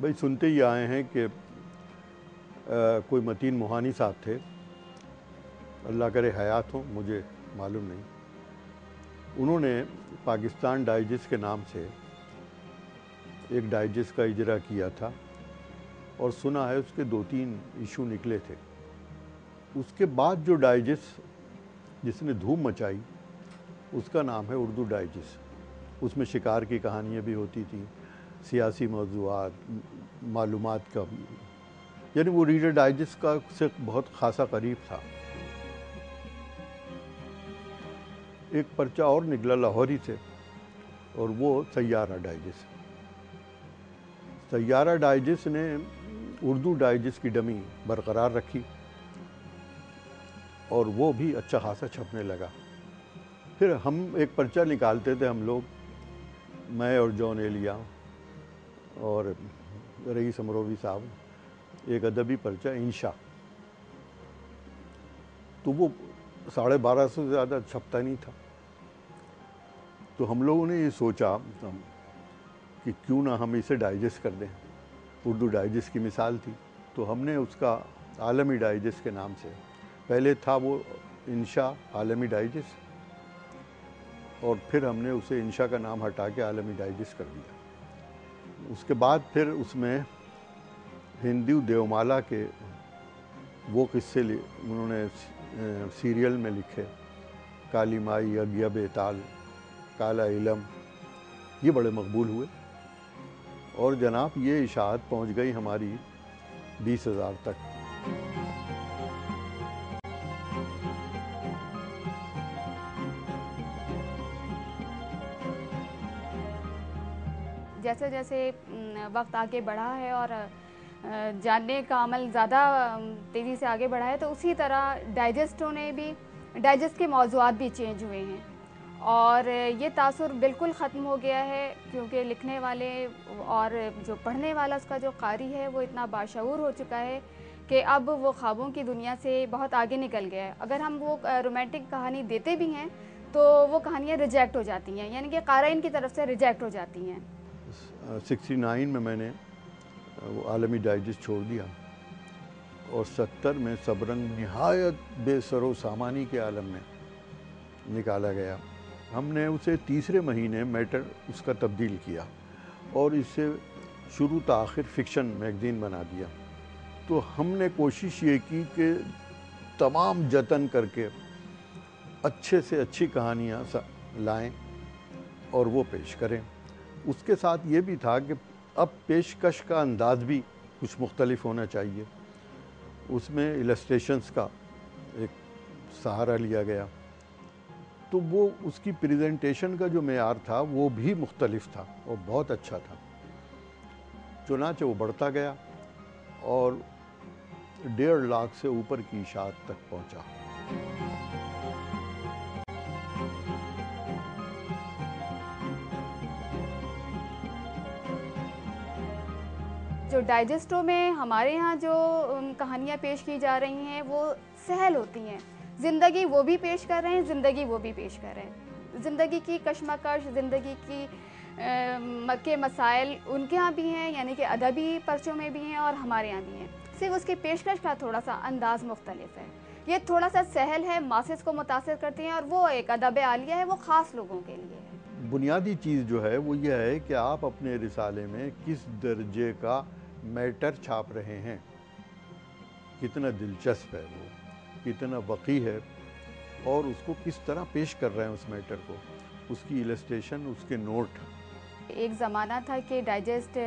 भाई सुनते ही आए हैं कि कोई मतीन मोहानी साहब थे, अल्लाह करे हयात हो, मुझे मालूम नहीं, उन्होंने पाकिस्तान डाइजेस्ट के नाम से एक डाइजेस्ट का इजरा किया था और सुना है उसके 2-3 इशू निकले थे। उसके बाद जो डाइजेस्ट जिसने धूम मचाई उसका नाम है उर्दू डाइजेस्ट। उसमें शिकार की कहानियाँ भी होती थी, सियासी मौज़ूआत, मालूमात का, यानी वो रीडर डाइजेस्ट का से बहुत खासा करीब था। एक पर्चा और निकला लाहौरी से और वो सैयारा डाइजेस्ट। सैयारा डाइजेस्ट ने उर्दू डाइजेस्ट की डमी बरकरार रखी और वो भी अच्छा खासा छपने लगा। फिर हम एक पर्चा निकालते थे हम लोग, मैं और जॉन एलिया और रईस अमरोवी साहब, एक अदबी पर्चा इंशा, तो वो 1250 से ज़्यादा छपता नहीं था। तो हम लोगों ने ये सोचा कि क्यों ना हम इसे डाइजेस्ट कर दें, उर्दू डाइजेस्ट की मिसाल थी। तो हमने उसका आलमी डाइजेस्ट के नाम से, पहले था वो इंशा आलमी डाइजेस्ट, और फिर हमने उसे इंशा का नाम हटा के आलमी डाइजेस्ट कर दिया। उसके बाद फिर उसमें हिंदू देवमाला के वो किस्से उन्होंने सीरियल में लिखे, काली माई, यज्ञ बेताल, काला इलम, ये बड़े मकबूल हुए और जनाब ये इशाअत पहुंच गई हमारी 20,000 तक। जैसे जैसे वक्त आगे बढ़ा है और जानने का अमल ज़्यादा तेज़ी से आगे बढ़ा है, तो उसी तरह डाइजेस्ट के मौज़ूआत भी चेंज हुए हैं और ये तासुर बिल्कुल ख़त्म हो गया है, क्योंकि लिखने वाले और जो पढ़ने वाला उसका जो कारी है वो इतना बाशऊर हो चुका है कि अब वो ख्वाबों की दुनिया से बहुत आगे निकल गया है। अगर हम वो रोमांटिक कहानी देते भी हैं तो वो कहानियाँ रिजेक्ट हो जाती हैं, यानी कि क़ारीन की तरफ से रिजेक्ट हो जाती हैं। 69 में मैंने वो आलमी डाइजेस्ट छोड़ दिया और 70 में सबरंग निहायत बेसरो सामानी के आलम में निकाला गया। हमने उसे तीसरे महीने मैटर उसका तब्दील किया और इसे शुरू से आखिर फिक्शन मैगज़ीन बना दिया। तो हमने कोशिश ये की कि तमाम जतन करके अच्छे से अच्छी कहानियाँ लाएं और वो पेश करें। उसके साथ ये भी था कि अब पेशकश का अंदाज़ भी कुछ मुख्तलिफ होना चाहिए। उसमें इलस्ट्रेशंस का एक सहारा लिया गया, तो वो उसकी प्रेजेंटेशन का जो मेयार था वो भी मुख्तलिफ था और बहुत अच्छा था। चुनांचे वो बढ़ता गया और 1.5 लाख से ऊपर की इशाअत तक पहुंचा। जो डाइजेस्टों में हमारे यहाँ जो कहानियाँ पेश की जा रही हैं वो सहल होती हैं। ज़िंदगी वो भी पेश कर रहे हैं, ज़िंदगी वो भी पेश कर रहे हैं। ज़िंदगी की कशमकश, ज़िंदगी की के मसाइल उनके यहाँ भी हैं, यानी कि अदबी पर्चों में भी हैं और हमारे यहाँ भी हैं। सिर्फ उसकी पेशकश का थोड़ा सा अंदाज़ मुख्तलिफ है। ये थोड़ा सा सहल है, मासेस को मुतासिर करती हैं, और वो एक अदब आलिया है, वो ख़ास लोगों के लिए है। बुनियादी चीज़ जो है वो ये है कि आप अपने रिसाले में किस दर्जे का मैटर छाप रहे हैं, कितना दिलचस्प है वो, कितना वक़ी है और उसको किस तरह पेश कर रहे हैं उस मैटर को, उसकी इलस्ट्रेशन, उसके नोट। एक ज़माना था कि डाइजेस्ट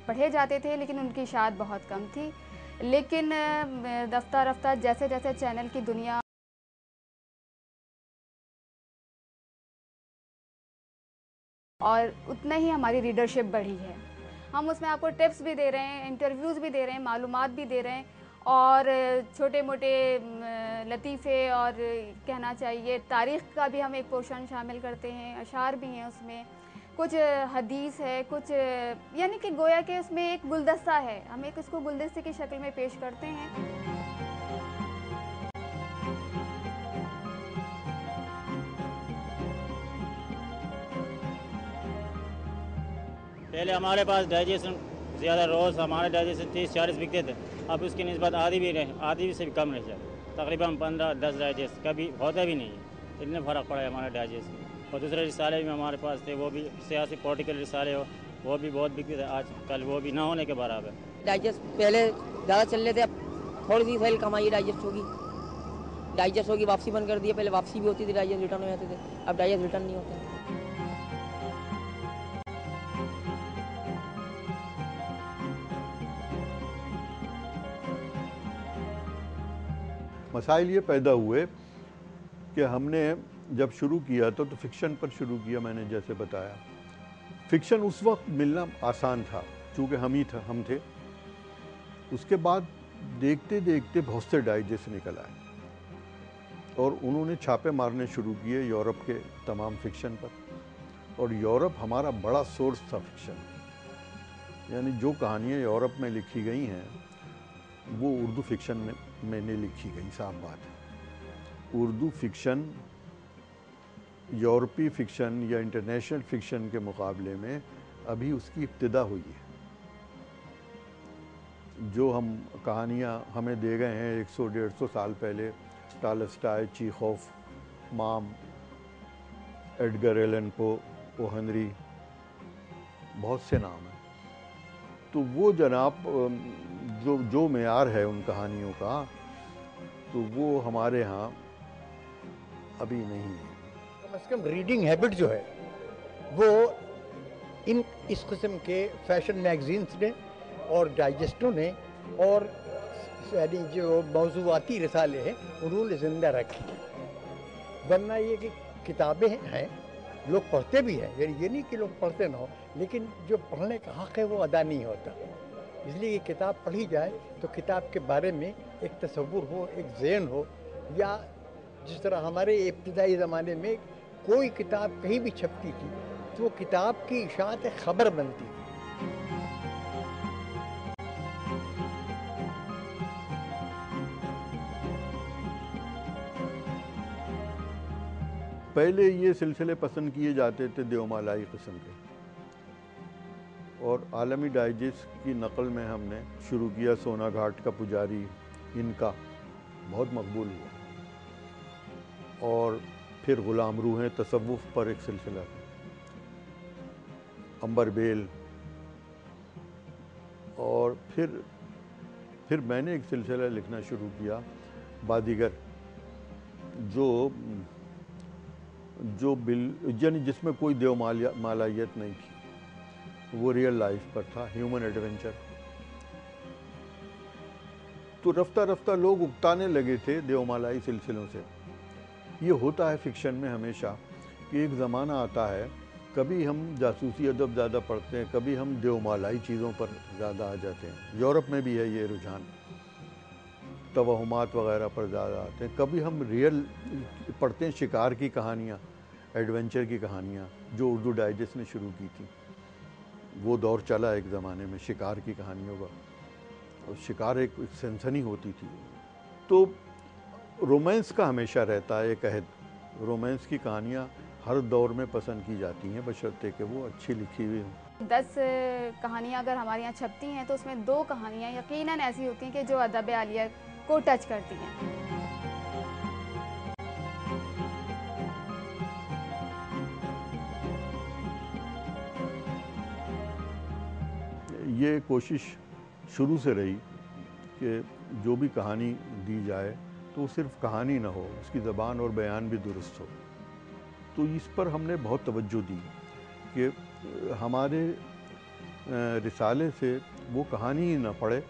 पढ़े जाते थे लेकिन उनकी इशाअत बहुत कम थी, लेकिन रफ्ता रफ्ता जैसे जैसे चैनल की दुनिया और उतना ही हमारी रीडरशिप बढ़ी है। हम उसमें आपको टिप्स भी दे रहे हैं, इंटरव्यूज़ भी दे रहे हैं, मालूमात भी दे रहे हैं और छोटे मोटे लतीफ़े और कहना चाहिए तारीख़ का भी हम एक पोर्शन शामिल करते हैं, अशार भी हैं उसमें, कुछ हदीस है, कुछ यानी कि गोया के उसमें एक गुलदस्ता है, हम एक उसको गुलदस्ते की शक्ल में पेश करते हैं। पहले हमारे पास डाइजेशन ज़्यादा रोज़ हमारे डाइजेस्ट 30-40 बिकते थे, अब उसकी निस्बत आधी से भी कम रह जाती, तकरीबन 15-10 डाइजेस्ट कभी होता भी नहीं है। इतने फ़र्क पड़ा है हमारे डाइजेस्ट में। और दूसरे रिसाले भी हमारे पास थे, वो भी सियासी पॉलिटिकल रिसाले हो, वो भी बहुत बिकते थे, आज कल वो भी ना होने के बराबर। डाइजेस्ट पहले ज़्यादा चल रहे थे, अब थोड़ी सी सेल कमाई डाइजेस्ट होगी, वापसी बंद कर दिया। पहले वापसी भी होती थी, डाइजेस्ट रिटर्न हो जाते थे, अब डाइजेस्ट रिटर्न नहीं होते। मसाइल ये पैदा हुए कि हमने जब शुरू किया तो फिक्शन पर शुरू किया। मैंने जैसे बताया, फिक्शन उस वक्त मिलना आसान था चूँकि हम थे। उसके बाद देखते देखते बहुत से डाइजेस्ट निकल आए और उन्होंने छापे मारने शुरू किए यूरोप के तमाम फिक्शन पर। और यूरोप हमारा बड़ा सोर्स था फिक्शन, यानी जो कहानियाँ यूरोप में लिखी गई हैं वो उर्दू फिक्शन में नहीं लिखी गई। साफ बात है, उर्दू फिक्शन यूरोपीय फिक्शन या इंटरनेशनल फिक्शन के मुकाबले में अभी उसकी इब्तिदा हुई है। जो हम कहानियाँ हमें दे गए हैं 100-150 साल पहले, टॉलस्टॉय, चीखोव, माम, Edgar Allan Poe, O Henry, बहुत से नाम हैं। तो वो जनाब जो मेयार है उन कहानियों का, तो वो हमारे यहाँ अभी नहीं है। कम से कम रीडिंग हैबिट जो है वो इस किस्म के फैशन मैगजीन्स ने और डाइजेस्टों ने और यानी जो मौज़ूआती रिसाले हैं उन्होंने ज़िंदा रखी। वरना ये कि किताबें हैं, लोग पढ़ते भी हैं, यानी ये नहीं कि लोग पढ़ते ना हो, लेकिन जो पढ़ने का हक़ है वो अदा नहीं होता। इसलिए ये किताब पढ़ी जाए तो किताब के बारे में एक तसव्वुर हो, एक ज़हन हो। या जिस तरह हमारे इब्तिदाई ज़माने में कोई किताब कहीं भी छपती थी तो वो किताब की इशाअत ख़बर बनती थी। पहले ये सिलसिले पसंद किए जाते थे देवमालाई किस्म के, और आलमी डाइजेस्ट की नकल में हमने शुरू किया सोना घाट का पुजारी, इनका बहुत मकबूल हुआ। और फिर गुलाम रूहें तसव्वुफ़ पर एक सिलसिला, अंबर बेल, और फिर मैंने एक सिलसिला लिखना शुरू किया बादीगर, जो यानी जिसमें कोई देवमालाइयत नहीं थी, वो रियल लाइफ पर था, ह्यूमन एडवेंचर। तो रफ्ता रफ्ता लोग उकताने लगे थे देवमालाई सिलसिलों से। ये होता है फिक्शन में हमेशा कि एक ज़माना आता है, कभी हम जासूसी अदब ज़्यादा पढ़ते हैं, कभी हम देवमालाई चीज़ों पर ज़्यादा आ जाते हैं। यूरोप में भी है ये रुझान, तवहुमात वगैरह पर ज़्यादा आते हैं। कभी हम रियल पढ़ते हैं, शिकार की कहानियाँ, एडवेंचर की कहानियाँ जो उर्दू डाइजेस्ट ने शुरू की थी। वो दौर चला एक ज़माने में शिकार की कहानियों का, और शिकार एक सनसनी होती थी। तो रोमांस का हमेशा रहता है एक अहद, रोमांस की कहानियाँ हर दौर में पसंद की जाती हैं, बशर्ते कि वो अच्छी लिखी हुई हों। 10 कहानियाँ अगर हमारे यहाँ छपती हैं तो उसमें 2 कहानियाँ यकीनन ऐसी होती हैं कि जो अदब आलिया को टच करती हैं। ये कोशिश शुरू से रही कि जो भी कहानी दी जाए तो सिर्फ कहानी ना हो, उसकी ज़बान और बयान भी दुरुस्त हो। तो इस पर हमने बहुत तवज्जो दी कि हमारे रिसाले से वो कहानी ही ना पढ़े,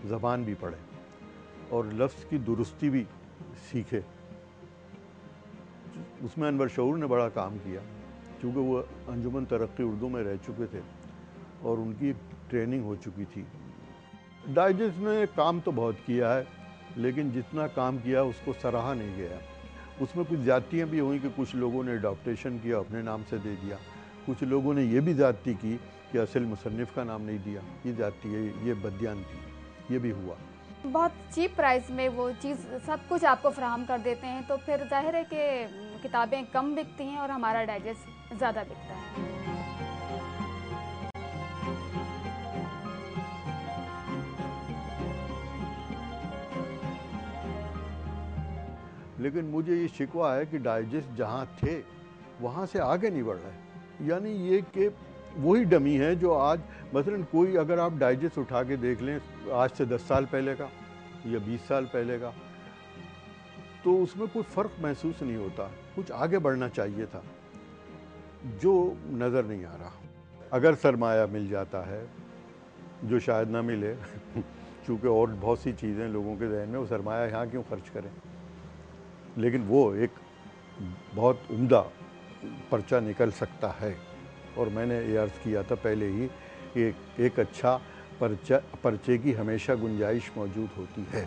ज़बान भी पढ़े और लफ्ज़ की दुरुस्ती भी सीखे। उसमें अनवर शऊर ने बड़ा काम किया, क्योंकि वो अंजुमन तरक्की उर्दू में रह चुके थे और उनकी ट्रेनिंग हो चुकी थी। डाइजेस्ट ने काम तो बहुत किया है, लेकिन जितना काम किया उसको सराहा नहीं गया। उसमें कुछ ज़्यादतियाँ भी हुई कि कुछ लोगों ने अडॉप्टेशन किया, अपने नाम से दे दिया। कुछ लोगों ने ये भी ज़्यादती की कि असल मुसन्निफ़ का नाम नहीं दिया। ये ज़्यादती है, ये बदयान थी, ये भी हुआ। बहुत चीप प्राइस में वो चीज़ सब कुछ आपको फराहम कर देते हैं, तो फिर जाहिर है कि किताबें कम बिकती हैं और हमारा डाइजेस्ट ज़्यादा बिकता है। लेकिन मुझे ये शिकवा है कि डाइजेस्ट जहाँ थे वहाँ से आगे नहीं बढ़ रहे। यानी ये कि वही डमी है जो आज मसलन कोई अगर आप डाइजेस्ट उठा के देख लें आज से 10 साल पहले का या 20 साल पहले का, तो उसमें कोई फ़र्क महसूस नहीं होता। कुछ आगे बढ़ना चाहिए था जो नज़र नहीं आ रहा। अगर सरमाया मिल जाता है, जो शायद ना मिले क्योंकि और बहुत सी चीज़ें लोगों के जहन में, वो सरमाया यहाँ क्यों खर्च करें, लेकिन वो एक बहुत उम्दा पर्चा निकल सकता है। और मैंने ये अर्ज़ किया था पहले ही कि एक अच्छा पर्चे की हमेशा गुंजाइश मौजूद होती है।